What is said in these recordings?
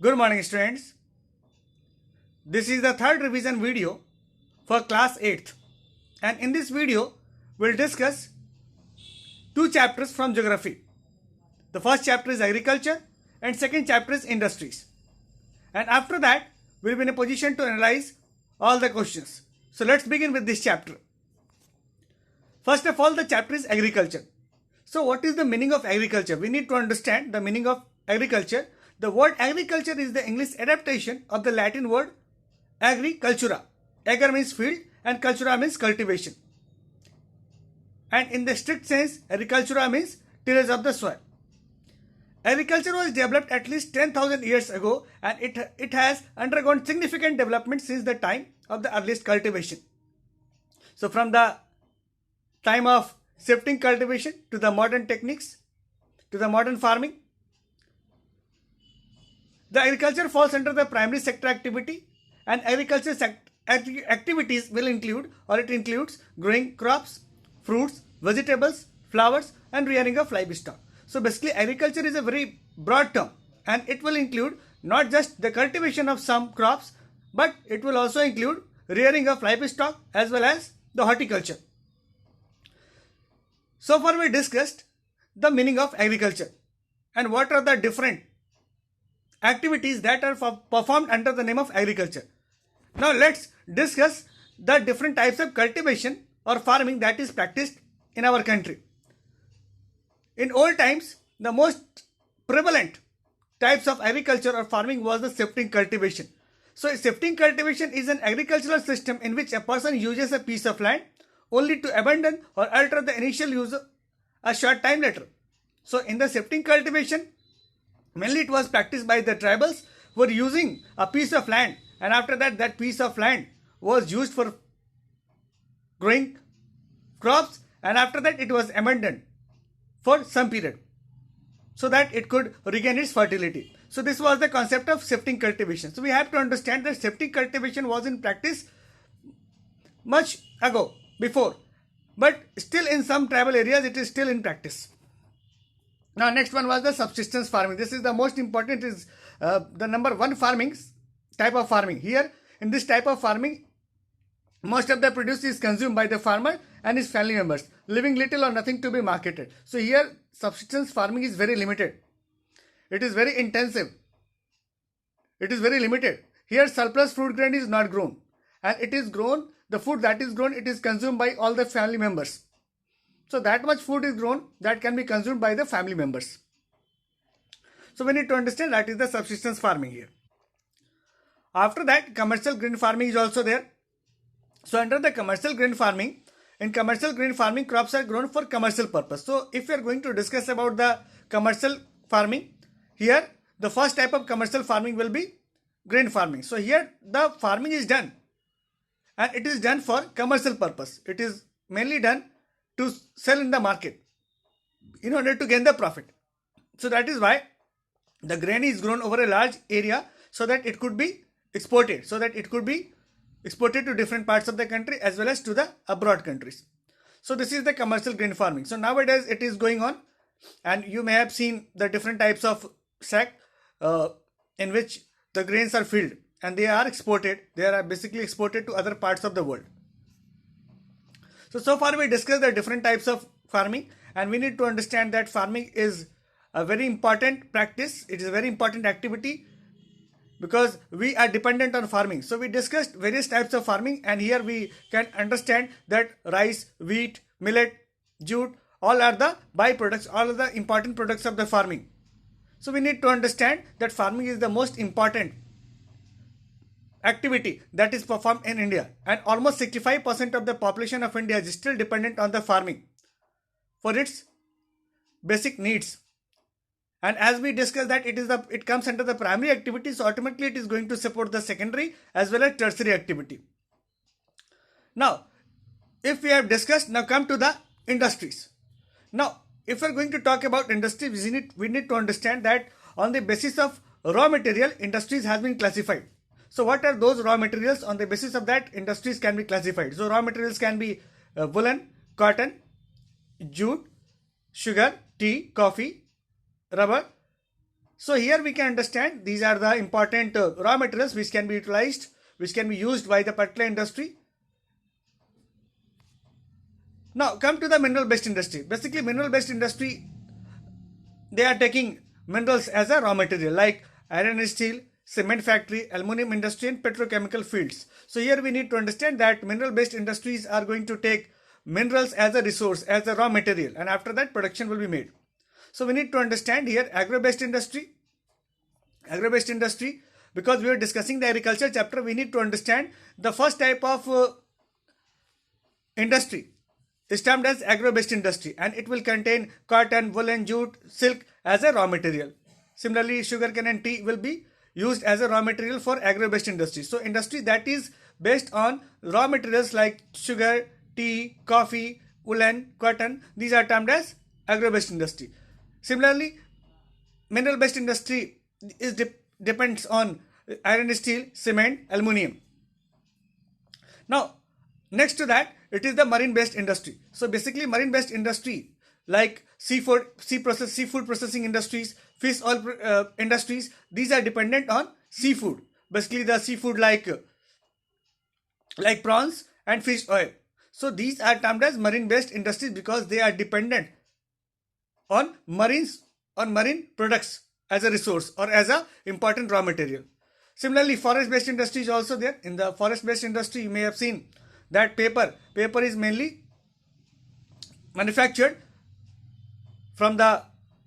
Good morning, students. This is the third revision video for class 8th, and in this video we'll discuss two chapters from geography. The first chapter is agriculture and second chapter is industries. And after that we'll be in a position to analyze all the questions. So let's begin with this chapter. First of all, the chapter is agriculture. So what is the meaning of agriculture? We need to understand the meaning of agriculture. The word agriculture is the English adaptation of the Latin word agricultura. Agar means field and cultura means cultivation. And in the strict sense, agricultura means tillage of the soil. Agriculture was developed at least 10,000 years ago, and it has undergone significant development since the time of the earliest cultivation. So from the time of shifting cultivation to the modern techniques, to the modern farming, the agriculture falls under the primary sector activity, and agriculture activities will include, or it includes, growing crops, fruits, vegetables, flowers and rearing of livestock. So basically agriculture is a very broad term, and it will include not just the cultivation of some crops, but it will also include rearing of livestock as well as the horticulture. So far we discussed the meaning of agriculture and what are the different activities that are performed under the name of agriculture. Now let's discuss the different types of cultivation or farming that is practiced in our country. In old times, the most prevalent types of agriculture or farming was the shifting cultivation. So shifting cultivation is an agricultural system in which a person uses a piece of land only to abandon or alter the initial use a short time later. So in the shifting cultivation, mainly it was practiced by the tribals who were using a piece of land, and after that, that piece of land was used for growing crops, and after that it was abandoned for some period so that it could regain its fertility. So this was the concept of shifting cultivation. So we have to understand that shifting cultivation was in practice much ago, before, but still in some tribal areas it is still in practice. Now next one was the subsistence farming. This is the most important, is the number one type of farming. Here in this type of farming, most of the produce is consumed by the farmer and his family members, leaving little or nothing to be marketed. So here subsistence farming is very limited. It is very intensive. It is very limited. Here surplus food grain is not grown, and it is grown, the food that is grown, it is consumed by all the family members. So that much food is grown that can be consumed by the family members. So we need to understand that is the subsistence farming here. After that, commercial grain farming is also there. So under the commercial grain farming, in commercial grain farming, crops are grown for commercial purpose. So if we are going to discuss about the commercial farming, here the first type of commercial farming will be grain farming. So here the farming is done, and it is done for commercial purpose. It is mainly done to sell in the market in order to gain the profit. So that is why the grain is grown over a large area so that it could be exported, to different parts of the country as well as to the abroad countries. So this is the commercial grain farming. So nowadays it is going on, and you may have seen the different types of sack in which the grains are filled and they are exported. They are basically exported to other parts of the world. So far we discussed the different types of farming, and we need to understand that farming is a very important practice. It is a very important activity because we are dependent on farming. So we discussed various types of farming, and here we can understand that rice, wheat, millet, jute, all are the byproducts, all are the important products of the farming. So we need to understand that farming is the most important activity that is performed in India, and almost 65% of the population of India is still dependent on the farming for its basic needs. And as we discussed that it comes under the primary activity, so automatically it is going to support the secondary as well as tertiary activity. Now, if we have discussed, now come to the industries. Now, if we are going to talk about industries, we need to understand that on the basis of raw material, industries has been classified. So what are those raw materials? On the basis of that, industries can be classified. So raw materials can be woolen, cotton, jute, sugar, tea, coffee, rubber, So here we can understand these are the important raw materials which can be utilized, which can be used by the particular industry. Now come to the mineral based industry. Basically mineral based industry, they are taking minerals as a raw material like iron and steel, cement factory, aluminum industry and petrochemical fields. So here we need to understand that mineral based industries are going to take minerals as a resource, as a raw material, and after that production will be made. So we need to understand here agro based industry. Agro based industry, because we are discussing the agriculture chapter, we need to understand the first type of industry is termed as agro-based industry, and it will contain cotton, woolen, jute, silk as a raw material. Similarly, sugarcane and tea will be used as a raw material for agro-based industry. So industry that is based on raw materials like sugar, tea, coffee, woolen, cotton, these are termed as agro-based industry. Similarly, mineral-based industry is depends on iron, steel, cement, aluminium. Now, next to that, it is the marine based industry. So basically marine based industry like seafood processing industries, fish oil industries, these are dependent on seafood. Basically the seafood like prawns and fish oil. So these are termed as marine based industries because they are dependent on marine products as a resource or as a important raw material. Similarly, forest based industry is also there. In the forest based industry, you may have seen that paper is mainly manufactured from the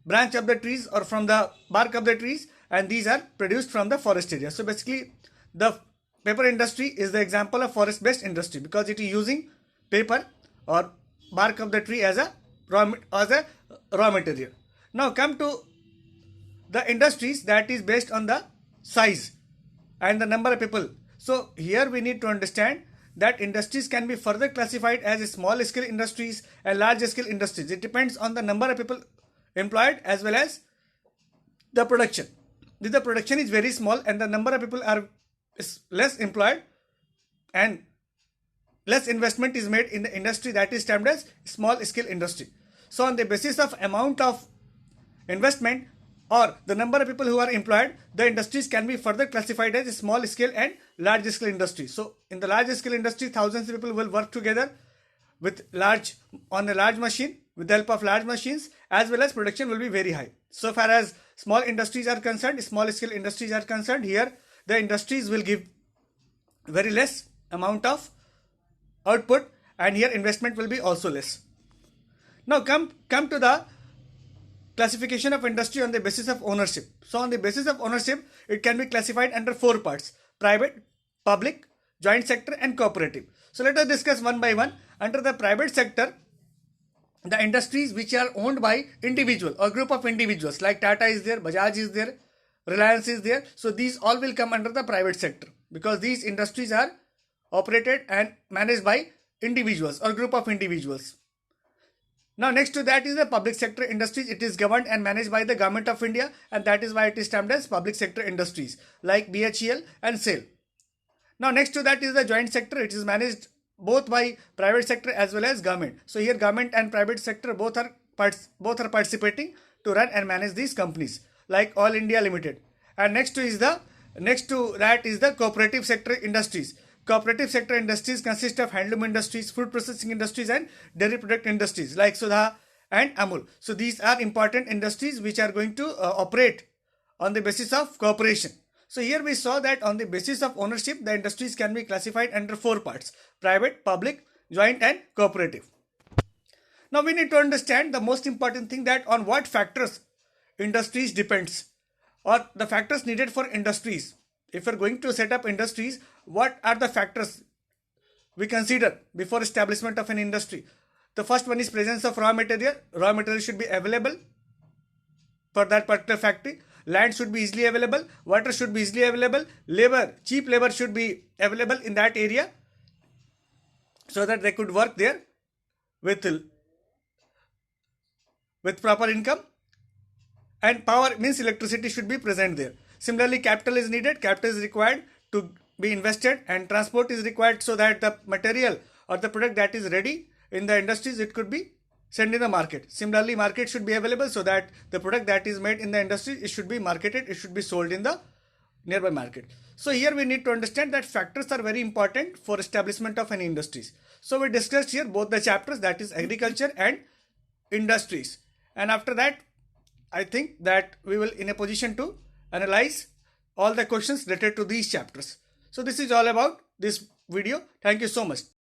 branch of the trees or from the bark of the trees, and these are produced from the forest area. So basically the paper industry is the example of forest based industry because it is using paper or bark of the tree as a raw material. Now come to the industries that is based on the size and the number of people. So here we need to understand that industries can be further classified as small scale industries and large scale industries. It depends on the number of people employed as well as the production. If the production is very small and the number of people are less employed and less investment is made in the industry, that is termed as small scale industry. So on the basis of amount of investment or the number of people who are employed, the industries can be further classified as small scale and large scale industry. So in the large scale industry, thousands of people will work together on a large machine with the help of large machines, as well as production will be very high. So far as small industries are concerned, small scale industries are concerned, here the industries will give very less amount of output and here investment will be also less. Now come to the classification of industry on the basis of ownership. So on the basis of ownership, it can be classified under 4 parts: private, public, joint sector and cooperative. So let us discuss one by one. Under the private sector, the industries which are owned by individual or group of individuals like Tata is there, Bajaj is there, Reliance is there. So these all will come under the private sector because these industries are operated and managed by individuals or group of individuals. Now next to that is the public sector industries. It is governed and managed by the government of India, and that is why it is termed as public sector industries like BHEL and SAIL. Now next to that is the joint sector. It is managed both by private sector as well as government. So here government and private sector both are participating to run and manage these companies like All India Limited. And next to that is the cooperative sector industries. Cooperative sector industries consist of handloom industries, food processing industries and dairy product industries like Sudha and Amul. So these are important industries which are going to operate on the basis of cooperation. So here we saw that on the basis of ownership, the industries can be classified under 4 parts: private, public, joint and cooperative. Now we need to understand the most important thing, that on what factors industries depends, or the factors needed for industries. If we are going to set up industries, what are the factors we consider before establishment of an industry? The first one is presence of raw material. Raw material should be available for that particular factory. Land should be easily available. Water should be easily available. Cheap labor should be available in that area so that they could work there with proper income. And power means electricity should be present there. Similarly, capital is needed. Capital is required to be invested, and transport is required so that the material or the product that is ready in the industries, it could be send in the market. Similarly, market should be available so that the product that is made in the industry, it should be marketed, it should be sold in the nearby market. So here we need to understand that factors are very important for establishment of any industries. So we discussed here both the chapters, that is agriculture and industries. And after that, I think that we will in a position to analyze all the questions related to these chapters. So this is all about this video. Thank you so much.